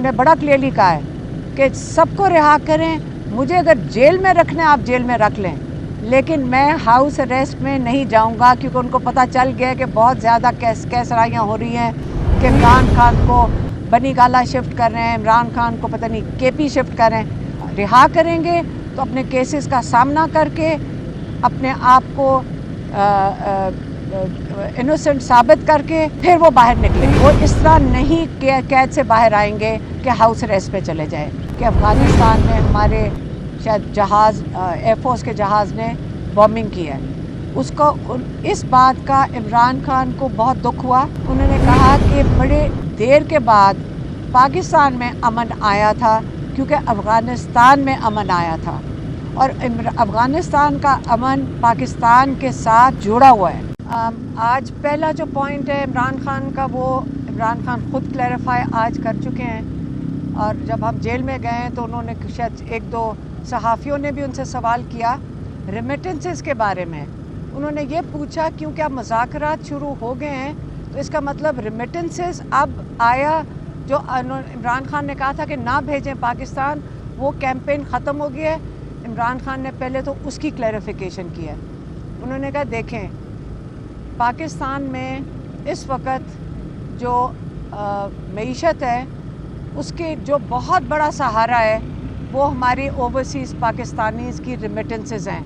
उन्होंने बड़ा क्लियरली कहा है कि सबको रिहा करें, मुझे अगर जेल में रखना है आप जेल में रख लें, लेकिन मैं हाउस अरेस्ट में नहीं जाऊंगा, क्योंकि उनको पता चल गया कि बहुत ज़्यादा कैसराइयाँ हो रही हैं कि इमरान खान को बनी गाला शिफ्ट कर रहे हैं, इमरान खान को पता नहीं केपी शिफ्ट कर रहे हैं। रिहा करेंगे तो अपने केसेस का सामना करके अपने आप को इनोसेंट साबित करके फिर वो बाहर निकले। वो इस तरह नहीं कैद से बाहर आएंगे कि हाउस अरेस्ट पे चले जाए। कि अफ़गानिस्तान में हमारे शायद जहाज़ एयरफोर्स के जहाज़ ने बॉम्बिंग की है, उसको इस बात का इमरान खान को बहुत दुख हुआ। उन्होंने कहा कि बड़े देर के बाद पाकिस्तान में अमन आया था, क्योंकि अफ़गानिस्तान में अमन आया था, और अफ़गानिस्तान का अमन पाकिस्तान के साथ जुड़ा हुआ है। आज पहला जो पॉइंट है इमरान खान का, वो इमरान खान ख़ुद क्लैरिफाई आज कर चुके हैं। और जब हम जेल में गए तो उन्होंने शायद एक दो सहाफ़ियों ने भी उनसे सवाल किया रेमिटेंसेस के बारे में। उन्होंने ये पूछा क्योंकि अब मुज़ाकरात शुरू हो गए हैं, तो इसका मतलब रेमिटेंसेस अब आया। जो इमरान खान ने कहा था कि ना भेजें पाकिस्तान, वो कैंपेन ख़त्म हो गया है। इमरान खान ने पहले तो उसकी क्लैरिफिकेशन की है। उन्होंने कहा देखें, पाकिस्तान में इस वक्त जो मईशत है उसके जो बहुत बड़ा सहारा है वो हमारी ओवरसीज़ पाकिस्तानीज़ की रेमिटेंसेस हैं,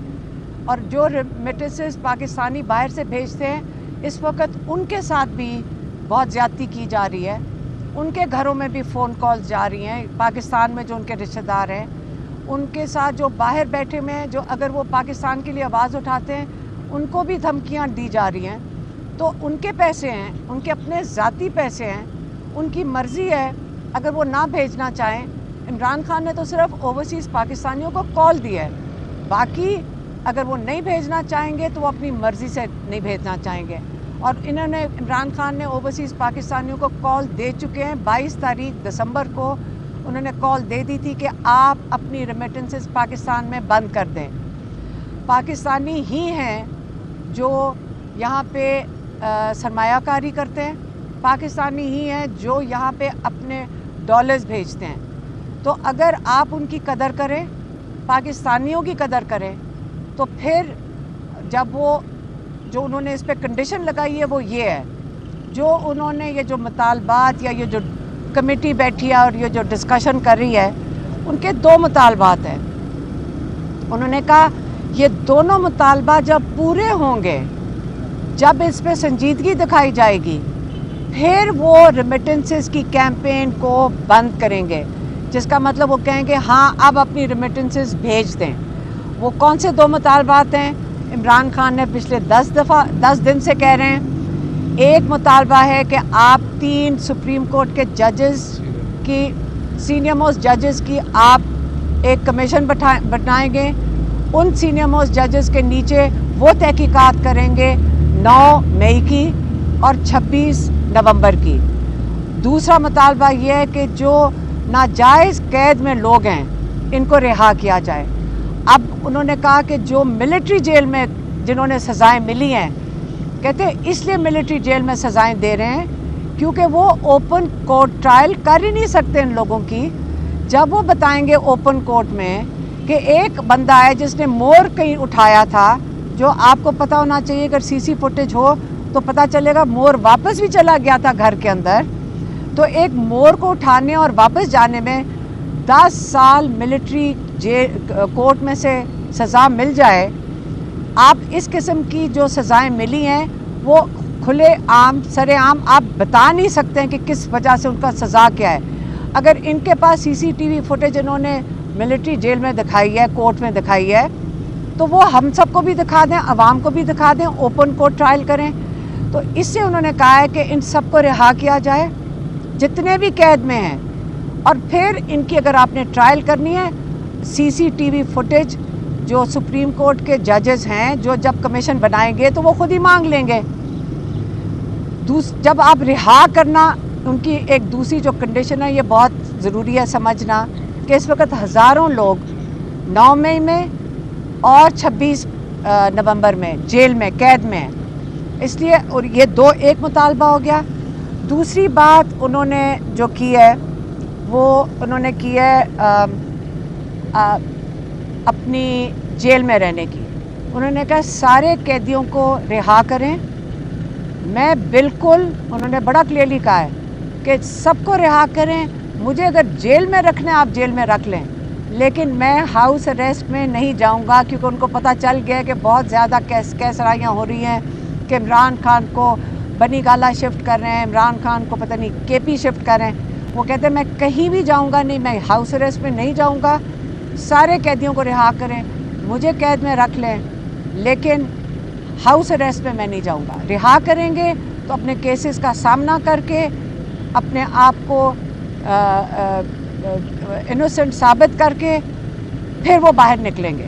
और जो रेमिटेंसेस पाकिस्तानी बाहर से भेजते हैं इस वक्त उनके साथ भी बहुत ज़्यादती की जा रही है। उनके घरों में भी फ़ोन कॉल्स जा रही हैं, पाकिस्तान में जो उनके रिश्तेदार हैं उनके साथ जो बाहर बैठे हुए हैं, जो अगर वो पाकिस्तान के लिए आवाज़ उठाते हैं उनको भी धमकियाँ दी जा रही हैं। तो उनके पैसे हैं, उनके अपने ज़ाती पैसे हैं, उनकी मर्ज़ी है अगर वो ना भेजना चाहें। इमरान खान ने तो सिर्फ ओवरसीज़ पाकिस्तानियों को कॉल दिया है, बाकी अगर वो नहीं भेजना चाहेंगे तो वो अपनी मर्ज़ी से नहीं भेजना चाहेंगे। और इन्होंने इमरान खान ने ओवरसीज़ पाकिस्तानियों को कॉल दे चुके हैं। 22 तारीख दिसंबर को उन्होंने कॉल दे दी थी कि आप अपनी रेमिटेंसेस पाकिस्तान में बंद कर दें। पाकिस्तानी ही हैं जो यहाँ पे सरमायाकारी करते हैं, पाकिस्तानी ही हैं जो यहाँ पे अपने डॉलर्स भेजते हैं। तो अगर आप उनकी कदर करें, पाकिस्तानियों की कदर करें, तो फिर जब वो जो उन्होंने इस पे कंडीशन लगाई है वो ये है, जो उन्होंने ये जो मुतालबात या ये जो कमेटी बैठी है और ये जो डिस्कशन कर रही है, उनके दो मुतालबात हैं। उन्होंने कहा ये दोनों मुतालबा जब पूरे होंगे, जब इस पे संजीदगी दिखाई जाएगी, फिर वो रेमिटेंसेस की कैंपेन को बंद करेंगे, जिसका मतलब वो कहेंगे हाँ अब अपनी रेमिटेंसेस भेज दें। वो कौन से दो मुतालबात हैं? इमरान खान ने पिछले 10 दिन से कह रहे हैं। एक मुतालबा है कि आप 3 सुप्रीम कोर्ट के जजेस की, सीनियर मोस्ट जजेस की आप एक कमीशन बनाएंगे। उन सीनियर मोस्ट जजेस के नीचे वो तहकीकात करेंगे 9 मई की और 26 नवंबर की। दूसरा मुतालबा ये है कि जो नाजायज़ कैद में लोग हैं इनको रिहा किया जाए। अब उन्होंने कहा कि जो मिलिट्री जेल में जिन्होंने सज़ाएं मिली हैं, कहते हैं इसलिए मिलिट्री जेल में सज़ाएं दे रहे हैं क्योंकि वो ओपन कोर्ट ट्रायल कर ही नहीं सकते इन लोगों की। जब वो बताएंगे ओपन कोर्ट में कि एक बंदा है जिसने मोर कहीं उठाया था, जो आपको पता होना चाहिए, अगर सीसी फुटेज हो तो पता चलेगा मोर वापस भी चला गया था घर के अंदर। तो एक मोर को उठाने और वापस जाने में 10 साल मिलिट्री कोर्ट में से सज़ा मिल जाए। आप इस किस्म की जो सज़ाएं मिली हैं वो खुले आम सरेआम आप बता नहीं सकते हैं कि किस वजह से उनका सज़ा क्या है। अगर इनके पास सीसीटीवी फुटेज इन्होंने मिलिट्री जेल में दिखाई है, कोर्ट में दिखाई है, तो वो हम सबको भी दिखा दें, आवाम को भी दिखा दें, ओपन कोर्ट ट्रायल करें। तो इससे उन्होंने कहा है कि इन सबको रिहा किया जाए जितने भी कैद में हैं, और फिर इनकी अगर आपने ट्रायल करनी है, सीसीटीवी फुटेज जो सुप्रीम कोर्ट के जजेस हैं, जो जब कमीशन बनाएंगे तो वो खुद ही मांग लेंगे। जब आप रिहा करना, उनकी एक दूसरी जो कंडीशन है, ये बहुत ज़रूरी है समझना कि इस वक्त हज़ारों लोग 9 मई में और 26 नवंबर में जेल में कैद में हैं। इसलिए और ये एक मुतालबा हो गया। दूसरी बात उन्होंने जो की है وہ انہوں نے کی ہے اپنی جیل میں رہنے کی. انہوں نے کہا سارے قیدیوں کو رہا کریں. میں بالکل, انہوں نے بڑا کلیئرلی کہا ہے کہ سب کو رہا کریں. مجھے اگر جیل میں رکھنا ہے آپ جیل میں رکھ لیں, لیکن میں ہاؤس اریسٹ میں نہیں جاؤں گا, کیونکہ ان کو پتہ چل گیا کہ بہت زیادہ کیسرائیاں ہو رہی ہیں کہ عمران خان کو بنی گالا شفٹ کر رہے ہیں, عمران خان کو پتہ نہیں کے پی شفٹ کر رہے ہیں. وہ کہتے ہیں میں کہیں بھی جاؤں گا نہیں, میں ہاؤس اریسٹ میں نہیں جاؤں گا. سارے قیدیوں کو رہا کریں, مجھے قید میں رکھ لیں, لیکن ہاؤس اریسٹ میں میں نہیں جاؤں گا. رہا کریں گے تو اپنے کیسز کا سامنا کر کے اپنے آپ کو انوسنٹ ثابت کر کے پھر وہ باہر نکلیں گے.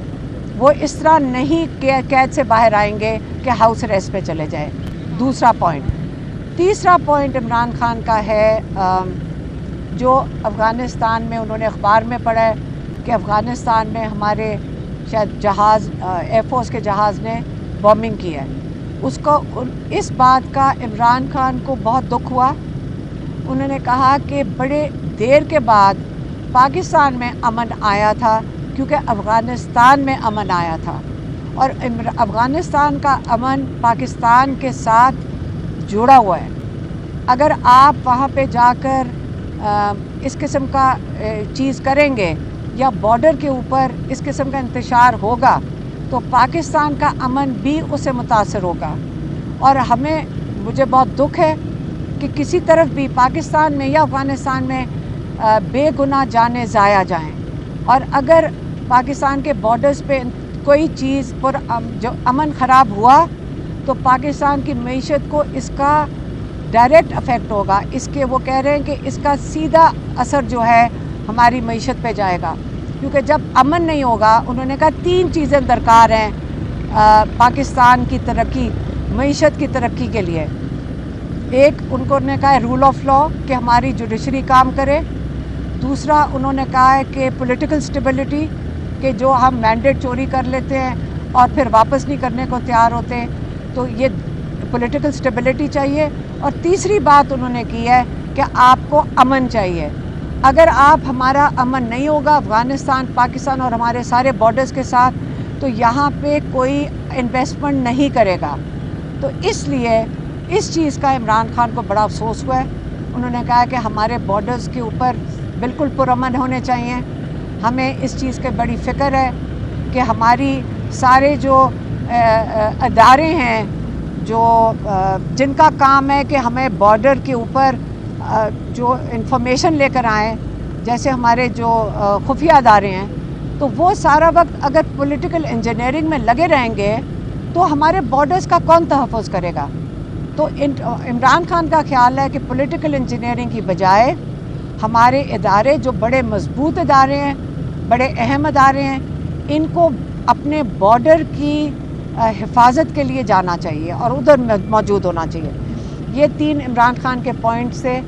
وہ اس طرح نہیں قید سے باہر آئیں گے کہ ہاؤس اریسٹ پہ چلے جائیں. دوسرا پوائنٹ. تیسرا پوائنٹ عمران خان کا ہے جو افغانستان میں انہوں نے اخبار میں پڑھا ہے کہ افغانستان میں ہمارے شاید جہاز, ایئر فورس کے جہاز نے بومبنگ کی ہے. اس بات کا عمران خان کو بہت دکھ ہوا. انہوں نے کہا کہ بڑے دیر کے بعد پاکستان میں امن آیا تھا, کیونکہ افغانستان میں امن آیا تھا, اور افغانستان کا امن پاکستان کے ساتھ جڑا ہوا ہے. اگر آپ وہاں پہ جا کر اس قسم کا چیز کریں گے یا بارڈر کے اوپر اس قسم کا انتشار ہوگا تو پاکستان کا امن بھی اس سے متاثر ہوگا. اور مجھے بہت دکھ ہے کہ کسی طرف بھی پاکستان میں یا افغانستان میں بے گناہ جانیں ضائع جائیں. اور اگر پاکستان کے بارڈرز پہ کوئی چیز پر جو امن خراب ہوا تو پاکستان کی معیشت کو اس کا ڈائریکٹ افیکٹ ہوگا. اس کے وہ کہہ رہے ہیں کہ اس کا سیدھا اثر جو ہے ہماری معیشت پہ جائے گا, کیونکہ جب امن نہیں ہوگا. انہوں نے کہا 3 چیزیں درکار ہیں پاکستان کی ترقی, معیشت کی ترقی کے لیے. ایک ان نے کہا ہے رول آف لا, کہ ہماری جوڈیشری کام کرے. دوسرا انہوں نے کہا ہے کہ پولیٹیکل سٹیبلٹی, کہ جو ہم مینڈیٹ چوری کر لیتے ہیں اور پھر واپس نہیں کرنے کو تیار ہوتے, تو یہ پولیٹیکل سٹیبلٹی چاہیے. اور تیسری بات انہوں نے کی ہے کہ آپ کو امن چاہیے. اگر ہمارا امن نہیں ہوگا افغانستان, پاکستان اور ہمارے سارے بارڈرز کے ساتھ, تو یہاں پہ کوئی انویسٹمنٹ نہیں کرے گا. تو اس لیے اس چیز کا عمران خان کو بڑا افسوس ہوا ہے. انہوں نے کہا کہ ہمارے بارڈرز کے اوپر بالکل پرامن ہونے چاہیے. ہمیں اس چیز کی بڑی فکر ہے کہ ہماری سارے جو ادارے ہیں جن کا کام ہے کہ ہمیں بارڈر کے اوپر جو انفارمیشن لے کر آئیں, جیسے ہمارے جو خفیہ ادارے ہیں, تو وہ سارا وقت اگر پولیٹیکل انجینئرنگ میں لگے رہیں گے تو ہمارے بارڈرز کا کون تحفظ کرے گا. تو عمران خان کا خیال ہے کہ پولیٹیکل انجینئرنگ کی بجائے ہمارے ادارے جو بڑے مضبوط ادارے ہیں, بڑے اہم ادارے ہیں, ان کو اپنے بارڈر کی حفاظت کے لیے جانا چاہیے اور ادھر موجود ہونا چاہیے. یہ 3 عمران خان کے پوائنٹس تھے.